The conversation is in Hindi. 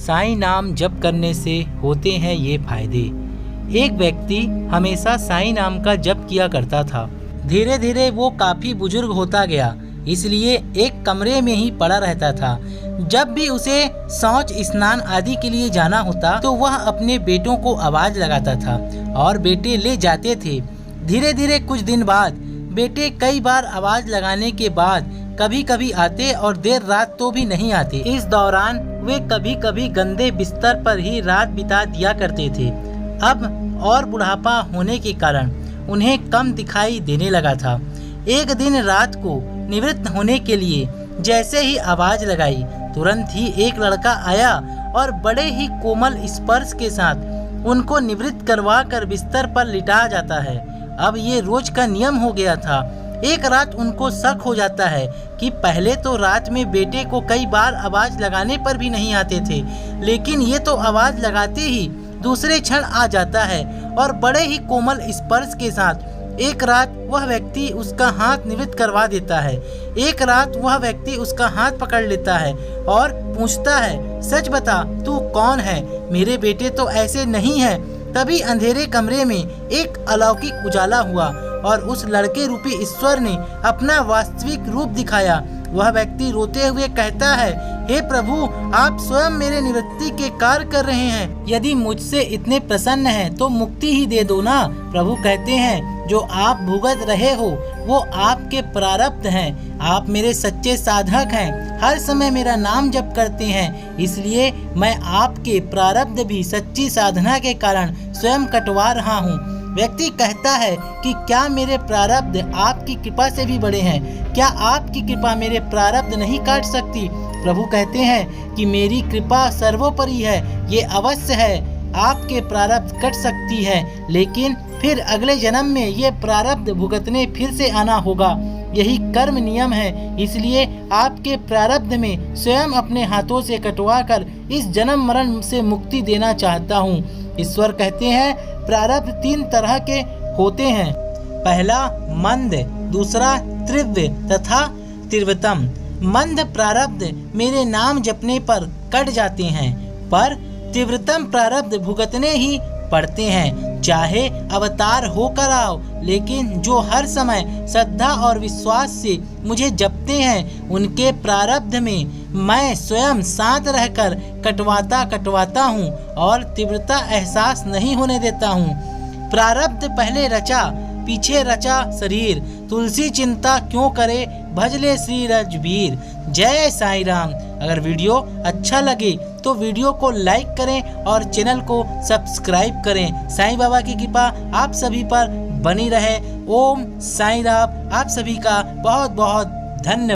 साईं नाम जप करने से होते हैं ये फायदे। एक व्यक्ति हमेशा साईं नाम का जप किया करता था। धीरे धीरे वो काफ़ी बुजुर्ग होता गया, इसलिए एक कमरे में ही पड़ा रहता था। जब भी उसे शौच स्नान आदि के लिए जाना होता तो वह अपने बेटों को आवाज़ लगाता था और बेटे ले जाते थे। धीरे धीरे कुछ दिन बाद बेटे कई बार आवाज़ लगाने के बाद कभी कभी आते और देर रात तो भी नहीं आते। इस दौरान वे कभी कभी गंदे बिस्तर पर ही रात बिता दिया करते थे। अब और बुढ़ापा होने के कारण उन्हें कम दिखाई देने लगा था। एक दिन रात को निवृत्त होने के लिए जैसे ही आवाज़ लगाई, तुरंत ही एक लड़का आया और बड़े ही कोमल स्पर्श के साथ उनको निवृत्त करवा कर बिस्तर पर लिटा जाता है। अब ये रोज का नियम हो गया था। एक रात उनको शक हो जाता है कि पहले तो रात में बेटे को कई बार आवाज़ लगाने पर भी नहीं आते थे, लेकिन ये तो आवाज़ लगाते ही दूसरे क्षण आ जाता है और बड़े ही कोमल स्पर्श के साथ एक रात वह व्यक्ति उसका हाथ निवृत्त करवा देता है। एक रात वह व्यक्ति उसका हाथ पकड़ लेता है और पूछता है, सच बता तू कौन है, मेरे बेटे तो ऐसे नहीं है। तभी अंधेरे कमरे में एक अलौकिक उजाला हुआ और उस लड़के रूपी ईश्वर ने अपना वास्तविक रूप दिखाया। वह व्यक्ति रोते हुए कहता है, हे प्रभु, आप स्वयं मेरे निवृत्ति के कार्य कर रहे हैं। यदि मुझसे इतने प्रसन्न हैं तो मुक्ति ही दे दो ना। प्रभु कहते हैं, जो आप भुगत रहे हो वो आपके प्रारब्ध हैं। आप मेरे सच्चे साधक हैं, हर समय मेरा नाम जप करते हैं, इसलिए मैं आपके प्रारब्ध भी सच्ची साधना के कारण स्वयं कटवा रहा हूँ। व्यक्ति कहता है कि क्या मेरे प्रारब्ध आपकी कृपा से भी बड़े हैं? क्या आपकी कृपा मेरे प्रारब्ध नहीं काट सकती? प्रभु कहते हैं कि मेरी कृपा सर्वोपरि है, ये अवश्य है आपके प्रारब्ध कट सकती है, लेकिन फिर अगले जन्म में ये प्रारब्ध भुगतने फिर से आना होगा। यही कर्म नियम है, इसलिए आपके प्रारब्ध में स्वयं अपने हाथों से कटवा कर इस जन्म मरण से मुक्ति देना चाहता हूँ। ईश्वर कहते हैं, प्रारब्ध 3 तरह के होते हैं। पहला मंद, दूसरा तीव्र तथा तीव्रतम। मंद प्रारब्ध मेरे नाम जपने पर कट जाते हैं, पर तीव्रतम प्रारब्ध भुगतने ही पड़ते हैं। चाहे अवतार होकर आओ, लेकिन जो हर समय श्रद्धा और विश्वास से मुझे जपते हैं, उनके प्रारब्ध में मैं स्वयं शांत रहकर कटवाता हूँ और तीव्रता एहसास नहीं होने देता हूँ। प्रारब्ध पहले रचा पीछे रचा शरीर, तुलसी चिंता क्यों करे, भजले श्री रजबीर। जय साईं राम। अगर वीडियो अच्छा लगे तो वीडियो को लाइक करें और चैनल को सब्सक्राइब करें। साईं बाबा की कृपा आप सभी पर बनी रहे। ओम साईं राम। आप सभी का बहुत बहुत धन्यवाद।